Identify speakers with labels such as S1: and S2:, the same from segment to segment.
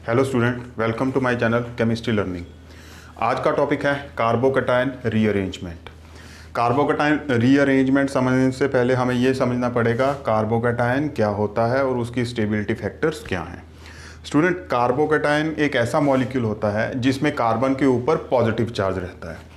S1: Hello student, welcome to my channel chemistry learning. आज का topic है कार्बोकैटायन रीअरेंजमेंट। कार्बोकैटायन रीअरेंजमेंट समझने से पहले हमें यह समझना पड़ेगा कार्बोकैटायन क्या होता है और उसकी स्टेबिलिटी फैक्टर्स क्या हैं। स्टूडेंट, कार्बोकैटायन एक ऐसा मॉलिक्यूल होता है जिसमें कार्बन के ऊपर पॉजिटिव चार्ज रहता है।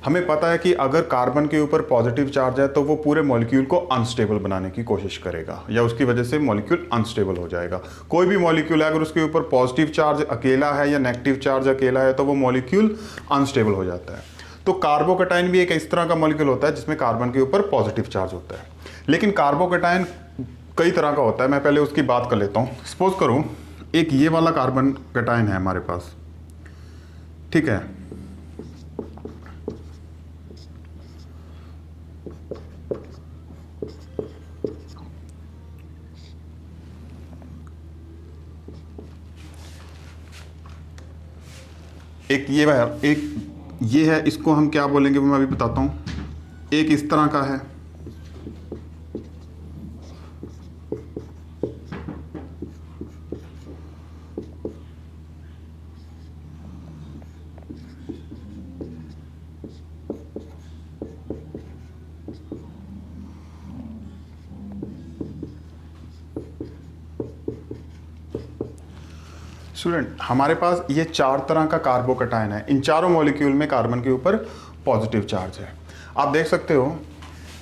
S1: हमें पता है कि अगर कार्बन के ऊपर पॉजिटिव चार्ज है तो वो पूरे मॉलिक्यूल को अनस्टेबल बनाने की कोशिश करेगा या उसकी वजह से मॉलिक्यूल अनस्टेबल हो जाएगा। कोई भी मॉलिक्यूल है, अगर उसके ऊपर पॉजिटिव चार्ज अकेला है या नेगेटिव चार्ज अकेला है तो वो मॉलिक्यूल अनस्टेबल हो जाता है। तो कार्बोकैटायन भी एक इस तरह का मॉलिक्यूल होता है जिसमें कार्बन के ऊपर पॉजिटिव चार्ज होता है। लेकिन कार्बोकैटायन कई तरह का होता है। मैं पहले उसकी बात कर लेता हूँ। सपोज करूँ एक ये वाला कार्बन कैटायन है हमारे पास, ठीक है। एक ये है, इसको हम क्या बोलेंगे वो मैं अभी बताता हूँ। एक इस तरह का है, स्टूडेंट हमारे पास ये चार तरह का कार्बोकैटायन है। इन चारों मॉलिक्यूल में कार्बन के ऊपर पॉजिटिव चार्ज है। आप देख सकते हो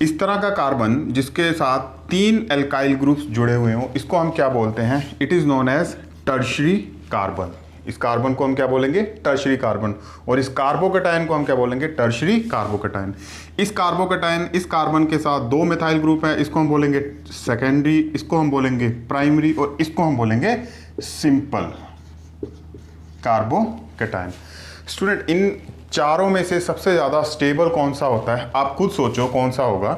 S1: इस तरह का कार्बन जिसके साथ 3 एल्काइल ग्रुप्स जुड़े हुए हों, इसको हम क्या बोलते हैं? It is known as tertiary carbon. इस कार्बन को हम क्या बोलेंगे? Tertiary carbon. और इस कार्बोकैटायन को हम क्या बोलेंगे? Tertiary carbocation. इस कार्बन के साथ 2 मिथाइल ग्रुप है, इसको हम बोलेंगे सेकेंडरी, इसको हम बोलेंगे प्राइमरी और इसको हम बोलेंगे सिंपल कार्बोकैटायन। स्टूडेंट इन चारों में से सबसे ज़्यादा स्टेबल कौन सा होता है? आप खुद सोचो कौन सा होगा।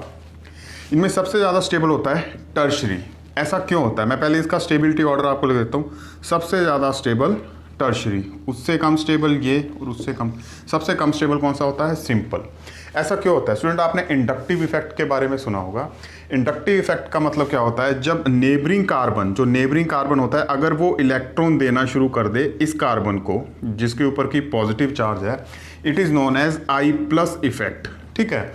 S1: इनमें सबसे ज़्यादा स्टेबल होता है टर्शरी। ऐसा क्यों होता है? मैं पहले इसका स्टेबिलिटी ऑर्डर आपको लिख देता हूँ। सबसे ज़्यादा स्टेबल टर्शरी, उससे कम स्टेबल ये, और उससे कम, सबसे कम स्टेबल कौन सा होता है? सिंपल। ऐसा क्यों होता है? स्टूडेंट आपने इंडक्टिव इफेक्ट के बारे में सुना होगा। इंडक्टिव इफेक्ट का मतलब क्या होता है? जब नेबरिंग कार्बन होता है, अगर वो इलेक्ट्रॉन देना शुरू कर दे इस कार्बन को जिसके ऊपर की पॉजिटिव चार्ज है, it is known as I plus effect, ठीक है।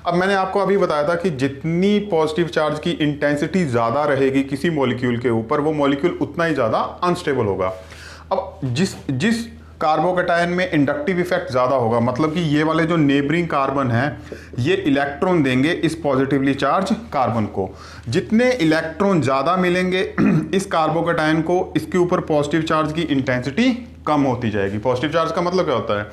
S1: अब मैंने आपको अभी बताया था कि जितनी पॉजिटिव चार्ज की इंटेंसिटी ज़्यादा रहेगी किसी मॉलिक्यूल के ऊपर, वो मॉलिक्यूल उतना ही ज़्यादा अनस्टेबल होगा। अब जिस कार्बोकैटायन में इंडक्टिव इफेक्ट ज़्यादा होगा, मतलब कि ये वाले जो नेबरिंग कार्बन है ये इलेक्ट्रॉन देंगे इस पॉजिटिवली चार्ज कार्बन को। जितने इलेक्ट्रॉन ज़्यादा मिलेंगे इस कार्बोकैटायन को, इसके ऊपर पॉजिटिव चार्ज की इंटेंसिटी कम होती जाएगी। पॉजिटिव चार्ज का मतलब क्या होता है?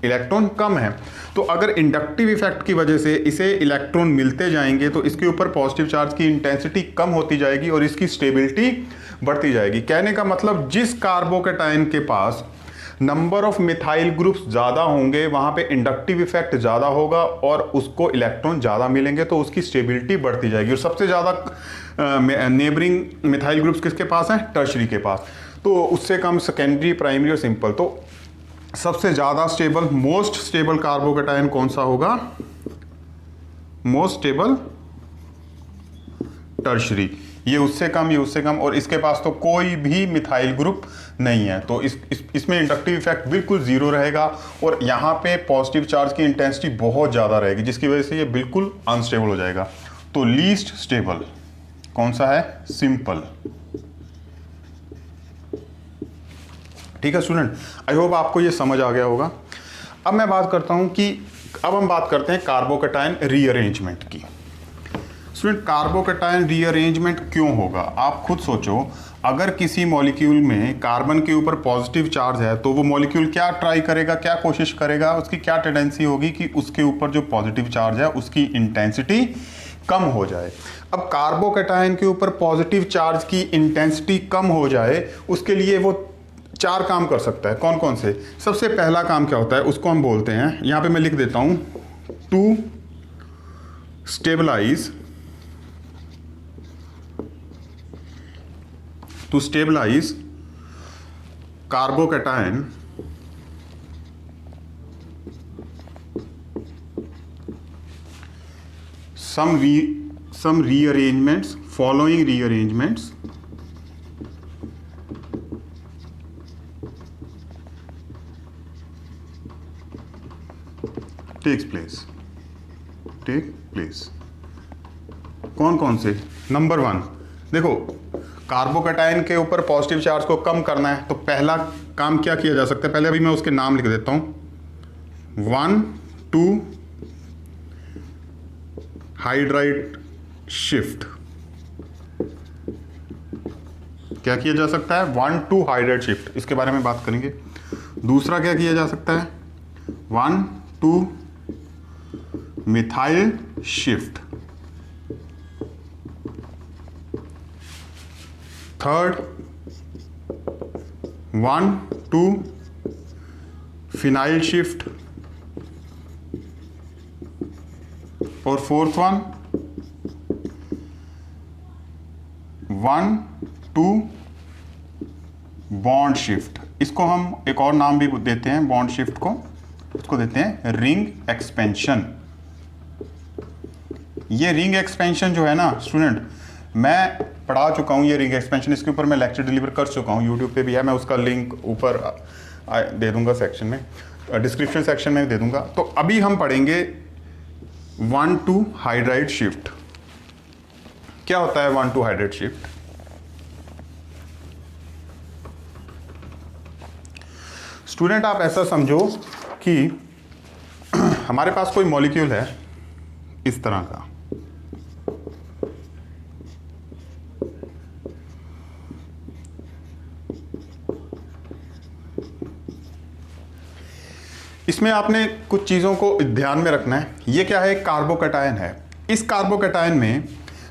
S1: इलेक्ट्रॉन कम है। तो अगर इंडक्टिव इफेक्ट की वजह से इसे इलेक्ट्रॉन मिलते जाएंगे तो इसके ऊपर पॉजिटिव चार्ज की इंटेंसिटी कम होती जाएगी और इसकी स्टेबिलिटी बढ़ती जाएगी। कहने का मतलब जिस कार्बोकैटायन के पास नंबर ऑफ मिथाइल ग्रुप्स ज़्यादा होंगे वहाँ पे इंडक्टिव इफेक्ट ज़्यादा होगा और उसको इलेक्ट्रॉन ज़्यादा मिलेंगे तो उसकी स्टेबिलिटी बढ़ती जाएगी। और सबसे ज़्यादा नेबरिंग मिथाइल ग्रुप्स किसके पास हैं? टर्शरी के पास। तो उससे कम सेकेंडरी, प्राइमरी और सिंपल। तो सबसे ज़्यादा स्टेबल, मोस्ट स्टेबल कार्बोकैटायन कौन सा होगा? Most stable tertiary. ये उससे कम, ये उससे कम, और इसके पास तो कोई भी मिथाइल ग्रुप नहीं है। तो इसमें इंडक्टिव इफेक्ट बिल्कुल जीरो रहेगा और यहाँ पे पॉजिटिव चार्ज की इंटेंसिटी बहुत ज़्यादा रहेगी जिसकी वजह से ये बिल्कुल अनस्टेबल हो जाएगा। तो लीस्ट स्टेबल कौन सा है? सिंपल। ठीक है स्टूडेंट, आई होप आपको ये समझ आ गया होगा। अब मैं बात करता हूँ कि अब हम बात करते हैं कार्बोकैटायन रीअरेंजमेंट की। स्टूडेंट कार्बोकैटायन रीअरेंजमेंट क्यों होगा? आप खुद सोचो, अगर किसी मॉलिक्यूल में कार्बन के ऊपर पॉजिटिव चार्ज है तो वो मॉलिक्यूल क्या ट्राई करेगा, क्या कोशिश करेगा, उसकी क्या टेंडेंसी होगी कि उसके ऊपर जो पॉजिटिव चार्ज है उसकी इंटेंसिटी कम हो जाए। अब कार्बोकैटायन के ऊपर पॉजिटिव चार्ज की इंटेंसिटी कम हो जाए उसके लिए वो 4 काम कर सकता है। कौन कौन से? सबसे पहला काम क्या होता है उसको हम बोलते हैं, यहां पे मैं लिख देता हूं, to stabilise carbocation some rearrangements, following rearrangements take place. कौन कौन से? नंबर 1, देखो कार्बोकैटायन के ऊपर पॉजिटिव चार्ज को कम करना है तो पहला काम क्या किया जा सकता है, पहले अभी मैं उसके नाम लिख देता हूं। 1 2 हाइड्राइड शिफ्ट। क्या किया जा सकता है? 1 2 हाइड्राइड शिफ्ट, इसके बारे में बात करेंगे। दूसरा क्या किया जा सकता है? 1 2 methyl shift. Third 1 2 phenyl shift. और फोर्थ 1 2 बॉन्ड शिफ्ट। इसको हम एक और नाम भी देते हैं बॉन्ड शिफ्ट को, इसको देते हैं रिंग एक्सपेंशन। ये रिंग एक्सपेंशन जो है ना स्टूडेंट, मैं पढ़ा चुका हूँ ये रिंग एक्सपेंशन, इसके ऊपर मैं लेक्चर डिलीवर कर चुका हूँ, यूट्यूब पे भी है, मैं उसका लिंक ऊपर दे दूंगा सेक्शन में, डिस्क्रिप्शन सेक्शन में दे दूंगा। तो अभी हम पढ़ेंगे 1 2 हाइड्राइड शिफ्ट। क्या होता है 1 2 हाइड्राइड शिफ्ट? स्टूडेंट आप ऐसा समझो कि हमारे पास कोई मॉलिक्यूल है इस तरह का, इसमें आपने कुछ चीज़ों को ध्यान में रखना है। ये क्या है? कार्बोकैटायन है। इस कार्बोकैटायन में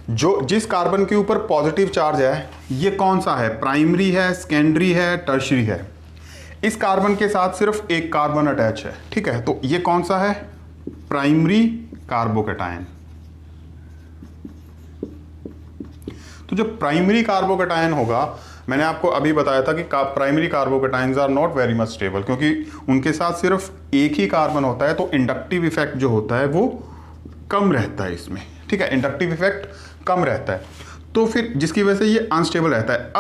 S1: जिस कार्बन के ऊपर पॉजिटिव चार्ज है, ये कौन सा है? प्राइमरी है, सेकेंडरी है, टर्शरी है। इस कार्बन के साथ सिर्फ एक कार्बन अटैच है, ठीक है, तो ये कौन सा है? Primary carbocation. तो जो प्राइमरी कार्बोकैटायन होगा, मैंने आपको अभी बताया था कि primary carbocations are not very much stable, क्योंकि उनके साथ सिर्फ एक ही कार्बन होता है, तो इंडक्टिव इफेक्ट जो होता है वो कम रहता है इसमें, ठीक है, इंडक्टिव इफेक्ट कम रहता है, तो फिर जिसकी वजह से ये अनस्टेबल रहता है।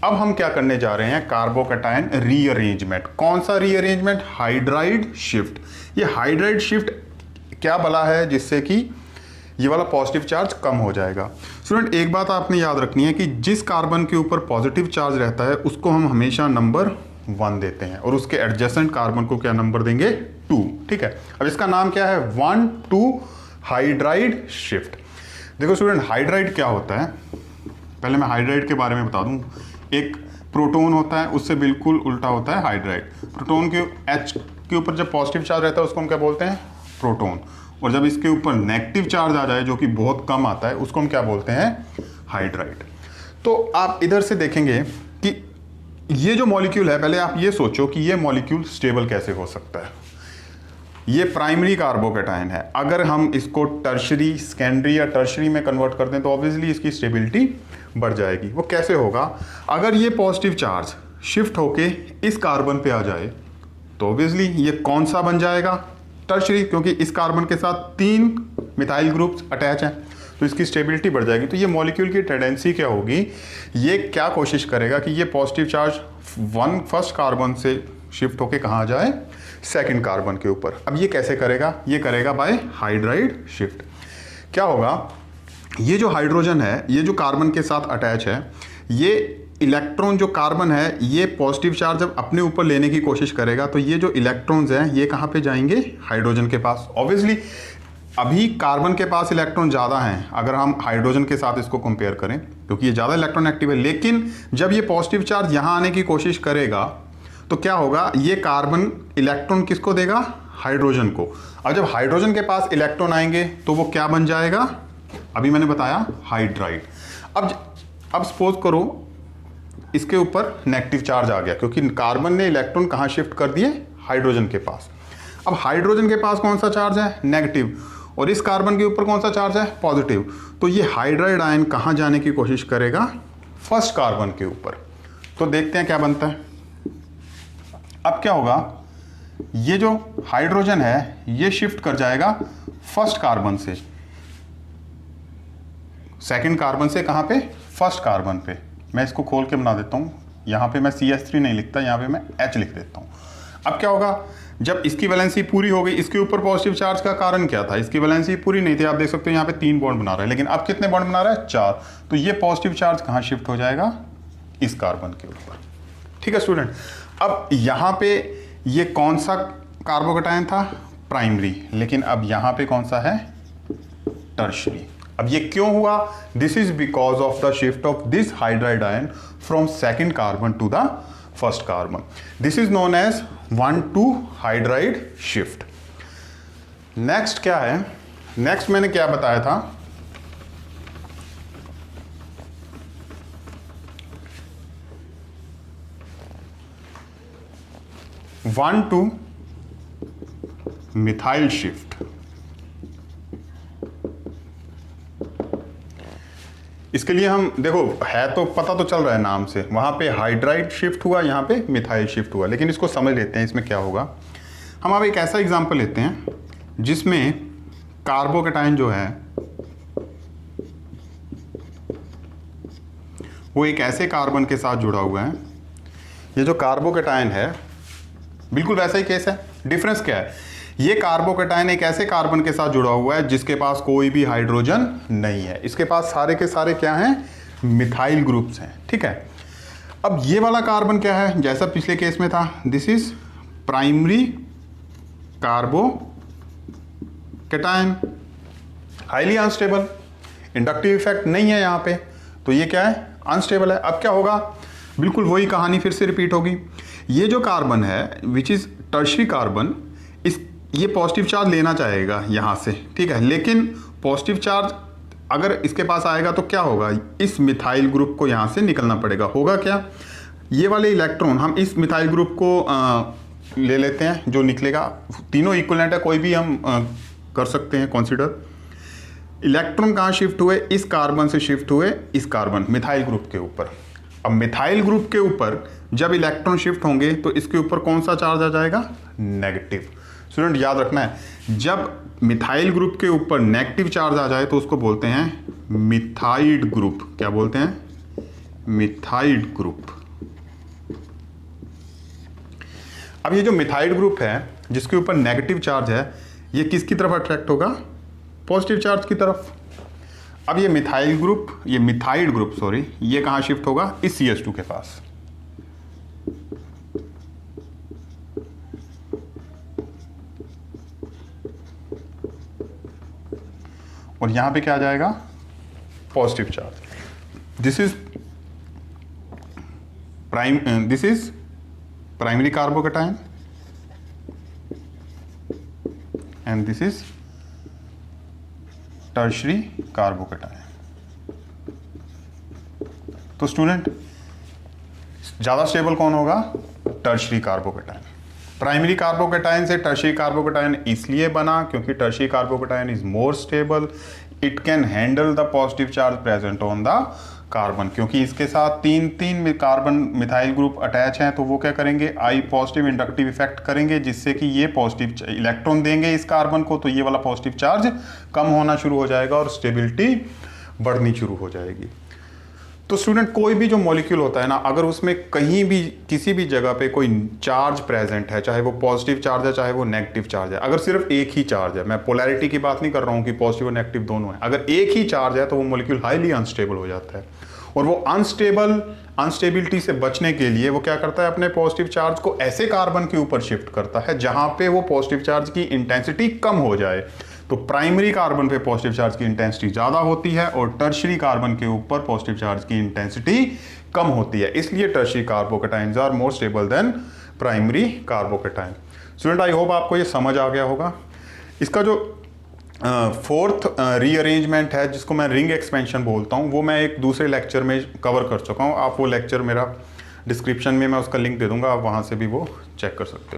S1: अब हम क्या करने जा रहे हैं? Carbocation rearrangement. कौन सा रीअरेंजमेंट? Hydride shift. ये हाइड्राइड शिफ्ट क्या भला है जिससे कि ये वाला पॉजिटिव चार्ज कम हो जाएगा। स्टूडेंट एक बात आपने याद रखनी है कि जिस कार्बन के ऊपर पॉजिटिव चार्ज रहता है उसको हम हमेशा नंबर 1 देते हैं और उसके एडजेसेंट कार्बन को क्या नंबर देंगे? 2, ठीक है। अब इसका नाम क्या है? 1 2 हाइड्राइड शिफ्ट। देखो स्टूडेंट हाइड्राइड क्या होता है, पहले मैं हाइड्राइड के बारे में बता दूं। एक प्रोटोन होता है, उससे बिल्कुल उल्टा होता है हाइड्राइड। प्रोटोन के H के ऊपर जब पॉजिटिव चार्ज रहता है उसको हम क्या बोलते हैं? प्रोटोन। और जब इसके ऊपर नेगेटिव चार्ज आ जाए जो कि बहुत कम आता है उसको हम क्या बोलते हैं? हाइड्राइड। तो आप इधर से देखेंगे कि ये जो मॉलिक्यूल है, पहले आप ये सोचो कि ये मॉलिक्यूल स्टेबल कैसे हो सकता है। ये प्राइमरी कार्बोकैटायन है, अगर हम इसको टर्शरी, सेकेंडरी या टर्शरी में कन्वर्ट कर दें तो ऑब्वियसली इसकी स्टेबिलिटी बढ़ जाएगी। वो कैसे होगा? अगर ये पॉजिटिव चार्ज शिफ्ट होके इस कार्बन पे आ जाए तो ऑब्वियसली ये कौन सा बन जाएगा? टर्शरी, क्योंकि इस कार्बन के साथ 3 मिथाइल ग्रुप्स अटैच हैं, तो इसकी स्टेबिलिटी बढ़ जाएगी। तो ये मॉलिक्यूल की टेंडेंसी क्या होगी? ये क्या कोशिश करेगा कि ये पॉजिटिव चार्ज फर्स्ट कार्बन से शिफ्ट होके कहाँ आ जाए? सेकंड कार्बन के ऊपर। अब ये कैसे करेगा? ये करेगा बाय हाइड्राइड शिफ्ट। क्या होगा? ये जो हाइड्रोजन है, ये जो कार्बन के साथ अटैच है, ये इलेक्ट्रॉन जो कार्बन है, ये पॉजिटिव चार्ज जब अपने ऊपर लेने की कोशिश करेगा तो ये जो इलेक्ट्रॉन्स हैं ये कहाँ पे जाएंगे? हाइड्रोजन के पास। ऑब्वियसली अभी कार्बन के पास इलेक्ट्रॉन ज़्यादा हैं अगर हम हाइड्रोजन के साथ इसको कंपेयर करें, क्योंकि ये ज़्यादा इलेक्ट्रॉन एक्टिव है। लेकिन जब ये पॉजिटिव चार्ज यहाँ आने की कोशिश करेगा तो क्या होगा? ये कार्बन इलेक्ट्रॉन किसको देगा? हाइड्रोजन को। अब जब हाइड्रोजन के पास इलेक्ट्रॉन आएंगे तो वो क्या बन जाएगा? अभी मैंने बताया हाइड्राइड। अब सपोज करो इसके ऊपर नेगेटिव चार्ज आ गया, क्योंकि कार्बन ने इलेक्ट्रॉन कहाँ शिफ्ट कर दिए? हाइड्रोजन के पास। अब हाइड्रोजन के पास कौन सा चार्ज है? नेगेटिव। और इस कार्बन के ऊपर कौन सा चार्ज है? पॉजिटिव। तो ये हाइड्राइड आयन कहाँ जाने की कोशिश करेगा? फर्स्ट कार्बन के ऊपर। तो देखते हैं क्या बनता है। अब क्या होगा? ये जो हाइड्रोजन है ये शिफ्ट कर जाएगा फर्स्ट कार्बन से, सेकंड कार्बन से कहाँ पे? फर्स्ट कार्बन पे। मैं इसको खोल के बना देता हूँ, यहाँ पे मैं CH3 नहीं लिखता, यहाँ पे मैं H लिख देता हूँ। अब क्या होगा? जब इसकी वैलेंसी पूरी हो गई, इसके ऊपर पॉजिटिव चार्ज का कारण क्या था, इसकी वैलेंसी पूरी नहीं थी। आप देख सकते हो यहाँ पे 3 बॉन्ड बना रहा है, लेकिन अब कितने बॉन्ड बना रहा है, 4। तो ये पॉजिटिव चार्ज कहाँ शिफ्ट हो जाएगा, इस कार्बन के ऊपर। ठीक है स्टूडेंट, अब यहाँ पे ये कौन सा कार्बोकैटायन था, प्राइमरी, लेकिन अब यहाँ पे कौन सा है, टर्शरी। अब ये क्यों हुआ, this is because of the shift of this hydride ion from second carbon to the first carbon. This is known as 1,2 hydride shift. Next क्या है, नेक्स्ट मैंने क्या बताया था, वन टू मिथाइल शिफ्ट। इसके लिए हम देखो, है तो पता तो चल रहा है नाम से, वहां पे हाइड्राइड शिफ्ट हुआ, यहां पे मिथाइल शिफ्ट हुआ, लेकिन इसको समझ लेते हैं इसमें क्या होगा। हम अब एक ऐसा एग्जांपल लेते हैं जिसमें कार्बोकैटायन जो है वो एक ऐसे कार्बन के साथ जुड़ा हुआ है। ये जो कार्बोकैटायन है बिल्कुल वैसा ही केस है, डिफरेंस क्या है, ये कार्बोकैटायन एक ऐसे कार्बन के साथ जुड़ा हुआ है जिसके पास कोई भी हाइड्रोजन नहीं है, इसके पास सारे के सारे क्या हैं, मिथाइल ग्रुप्स हैं। ठीक है, अब ये वाला कार्बन क्या है, जैसा पिछले केस में था, this is primary carbocation, highly unstable, inductive effect नहीं है यहाँ पे, तो ये क्या है, अनस्टेबल है। अब क्या होगा, बिल्कुल वही कहानी फिर से रिपीट होगी। ये जो कार्बन है विच इज टर्शरी कार्बन, इस ये पॉजिटिव चार्ज लेना चाहेगा यहाँ से, ठीक है, लेकिन पॉजिटिव चार्ज अगर इसके पास आएगा तो क्या होगा, इस मिथाइल ग्रुप को यहाँ से निकलना पड़ेगा। होगा क्या, ये वाले इलेक्ट्रॉन हम इस मिथाइल ग्रुप को ले लेते हैं, जो निकलेगा तीनों इक्विवेलेंट है, कोई भी हम कर सकते हैं कंसीडर। इलेक्ट्रॉन कहाँ शिफ्ट हुए, इस कार्बन से शिफ्ट हुए इस कार्बन मिथाइल ग्रुप के ऊपर। अब मिथाइल ग्रुप के ऊपर जब इलेक्ट्रॉन शिफ्ट होंगे तो इसके ऊपर कौन सा चार्ज आ जाएगा, नेगेटिव। स्टूडेंट याद रखना है, जब मिथाइल ग्रुप के ऊपर नेगेटिव चार्ज आ जाए तो उसको बोलते हैं मिथाइड ग्रुप। क्या बोलते हैं, मिथाइड ग्रुप। अब ये जो मिथाइड ग्रुप है जिसके ऊपर नेगेटिव चार्ज है, ये किसकी तरफ अट्रैक्ट होगा, पॉजिटिव चार्ज की तरफ। अब ये मिथाइल ग्रुप, ये मिथाइड ग्रुप सॉरी, ये कहाँ शिफ्ट होगा, इस CH2 के पास। और यहां पे क्या आ जाएगा, positive charge. This is primary carbocation and this is tertiary carbocation. तो स्टूडेंट ज्यादा स्टेबल कौन होगा, टर्शरी कार्बोकैटायन। प्राइमरी कार्बोकैटायन से टर्शरी कार्बोकैटायन इसलिए बना क्योंकि tertiary carbocation is more stable, it can handle the positive charge present on the carbon. क्योंकि इसके साथ तीन कार्बन मिथाइल ग्रुप अटैच हैं, तो वो क्या करेंगे, आई पॉजिटिव इंडक्टिव इफेक्ट करेंगे, जिससे कि ये पॉजिटिव इलेक्ट्रॉन देंगे इस कार्बन को, तो ये वाला पॉजिटिव चार्ज कम होना शुरू हो जाएगा और स्टेबिलिटी बढ़नी शुरू हो जाएगी। तो स्टूडेंट कोई भी जो मॉलिक्यूल होता है ना, अगर उसमें कहीं भी किसी भी जगह पे कोई चार्ज प्रेजेंट है, चाहे वो पॉजिटिव चार्ज है चाहे वो नेगेटिव चार्ज है, अगर सिर्फ एक ही चार्ज है, मैं पोलैरिटी की बात नहीं कर रहा हूँ कि पॉजिटिव और नेगेटिव दोनों है, अगर एक ही चार्ज है तो वो मॉलिक्यूल हाईली अनस्टेबल हो जाता है। और वो अनस्टेबिलिटी से बचने के लिए वो क्या करता है, अपने पॉजिटिव चार्ज को ऐसे कार्बन के ऊपर शिफ्ट करता है जहां पे वो पॉजिटिव चार्ज की इंटेंसिटी कम हो जाए। तो प्राइमरी कार्बन पे पॉजिटिव चार्ज की इंटेंसिटी ज्यादा होती है और टर्शरी कार्बन के ऊपर पॉजिटिव चार्ज की इंटेंसिटी कम होती है, इसलिए tertiary carbocations are more stable than primary carbocation. Student I hope आपको ये समझ आ गया होगा। इसका जो फोर्थ रीअरेंजमेंट है जिसको मैं रिंग एक्सपेंशन बोलता हूँ, वो मैं एक दूसरे लेक्चर में कवर कर चुका हूँ। आप वो लेक्चर मेरा डिस्क्रिप्शन में मैं उसका लिंक दे दूंगा, आप वहाँ से भी वो चेक कर सकते हो।